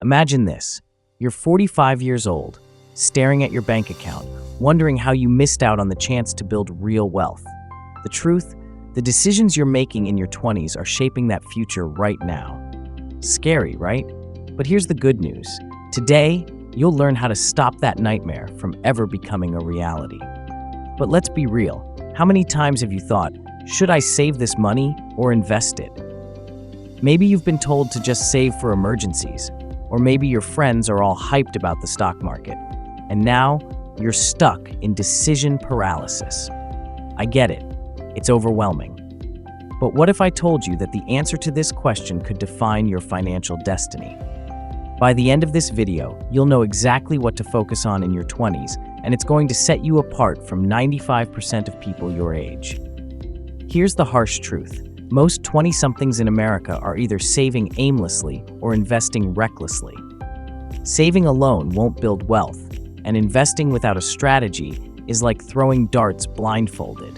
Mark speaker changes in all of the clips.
Speaker 1: Imagine this. You're 45 years old, staring at your bank account, wondering how you missed out on the chance to build real wealth. The truth? The decisions you're making in your 20s are shaping that future right now. Scary, right? But here's the good news. Today, you'll learn how to stop that nightmare from ever becoming a reality. But let's be real. How many times have you thought, should I save this money or invest it? Maybe you've been told to just save for emergencies, or maybe your friends are all hyped about the stock market, and now you're stuck in decision paralysis. I get it. It's overwhelming. But what if I told you that the answer to this question could define your financial destiny? By the end of this video, you'll know exactly what to focus on in your 20s, and it's going to set you apart from 95% of people your age. Here's the harsh truth. Most 20-somethings in America are either saving aimlessly or investing recklessly. Saving alone won't build wealth, and investing without a strategy is like throwing darts blindfolded.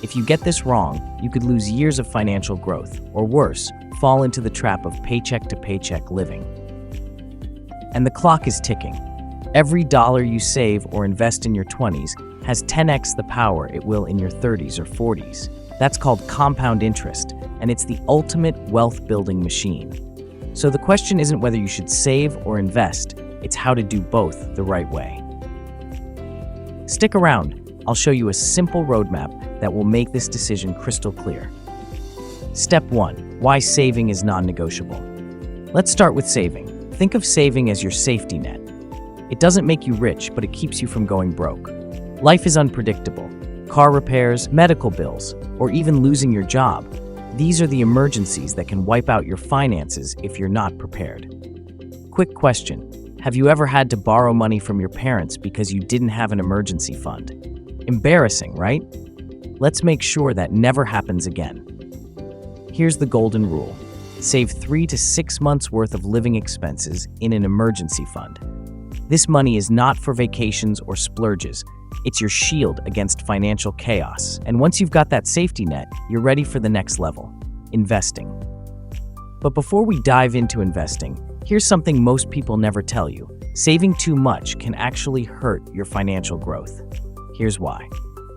Speaker 1: If you get this wrong, you could lose years of financial growth, or worse, fall into the trap of paycheck-to-paycheck living. And the clock is ticking. Every dollar you save or invest in your 20s has 10x the power it will in your 30s or 40s. That's called compound interest, and it's the ultimate wealth-building machine. So the question isn't whether you should save or invest, it's how to do both the right way. Stick around. I'll show you a simple roadmap that will make this decision crystal clear. Step 1. Why saving is non-negotiable. Let's start with saving. Think of saving as your safety net. It doesn't make you rich, but it keeps you from going broke. Life is unpredictable. Car repairs, medical bills, or even losing your job. These are the emergencies that can wipe out your finances if you're not prepared. Quick question. Have you ever had to borrow money from your parents because you didn't have an emergency fund? Embarrassing, right? Let's make sure that never happens again. Here's the golden rule. Save 3 to 6 months worth of living expenses in an emergency fund. This money is not for vacations or splurges. It's your shield against financial chaos. And once you've got that safety net, you're ready for the next level, investing. But before we dive into investing, here's something most people never tell you. Saving too much can actually hurt your financial growth. Here's why.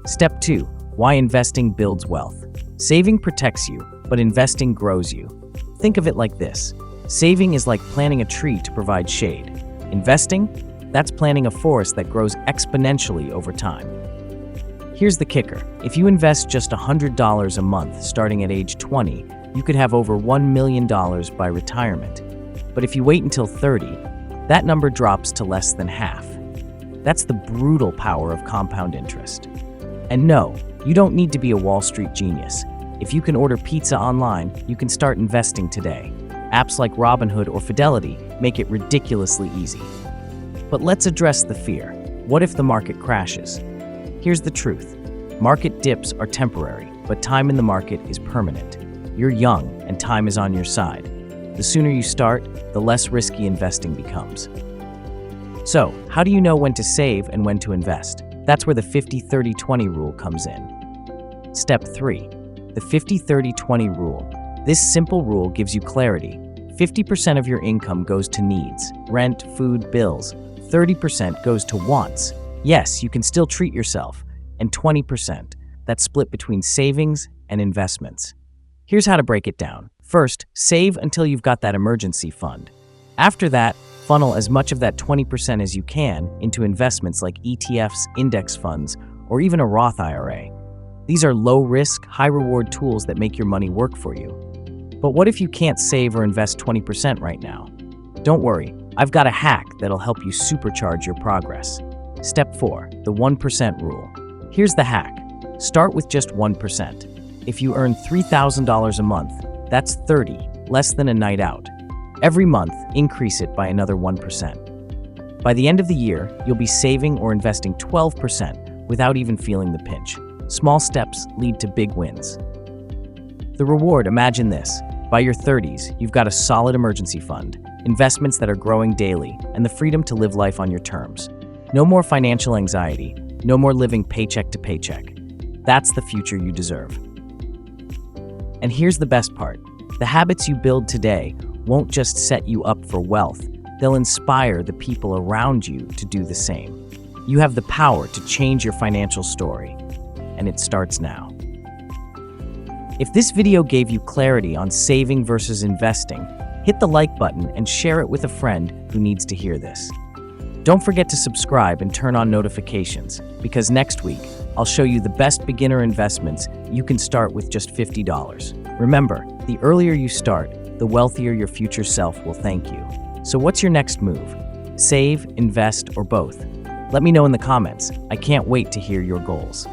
Speaker 1: Step 2. Why investing builds wealth. Saving protects you, but investing grows you. Think of it like this. Saving is like planting a tree to provide shade. Investing? That's planting a forest that grows exponentially over time. Here's the kicker. If you invest just $100 a month starting at age 20, you could have over $1 million by retirement. But if you wait until 30, that number drops to less than half. That's the brutal power of compound interest. And no, you don't need to be a Wall Street genius. If you can order pizza online, you can start investing today. Apps like Robinhood or Fidelity make it ridiculously easy. But let's address the fear. What if the market crashes? Here's the truth. Market dips are temporary, but time in the market is permanent. You're young, and time is on your side. The sooner you start, the less risky investing becomes. So, how do you know when to save and when to invest? That's where the 50-30-20 rule comes in. Step 3. The 50-30-20 rule. This simple rule gives you clarity. 50% of your income goes to needs, rent, food, bills. 30% goes to wants. Yes, you can still treat yourself. And 20%, that's split between savings and investments. Here's how to break it down. First, save until you've got that emergency fund. After that, funnel as much of that 20% as you can into investments like ETFs, index funds, or even a Roth IRA. These are low-risk, high-reward tools that make your money work for you. But what if you can't save or invest 20% right now? Don't worry, I've got a hack that'll help you supercharge your progress. Step 4, the 1% rule. Here's the hack. Start with just 1%. If you earn $3,000 a month, that's 30, less than a night out. Every month, increase it by another 1%. By the end of the year, you'll be saving or investing 12% without even feeling the pinch. Small steps lead to big wins. The reward, imagine this. By your 30s, you've got a solid emergency fund, investments that are growing daily, and the freedom to live life on your terms. No more financial anxiety, no more living paycheck to paycheck. That's the future you deserve. And here's the best part. The habits you build today won't just set you up for wealth, they'll inspire the people around you to do the same. You have the power to change your financial story, and it starts now. If this video gave you clarity on saving versus investing, hit the like button and share it with a friend who needs to hear this. Don't forget to subscribe and turn on notifications, because next week, I'll show you the best beginner investments you can start with just $50. Remember, the earlier you start, the wealthier your future self will thank you. So what's your next move? Save, invest, or both? Let me know in the comments. I can't wait to hear your goals.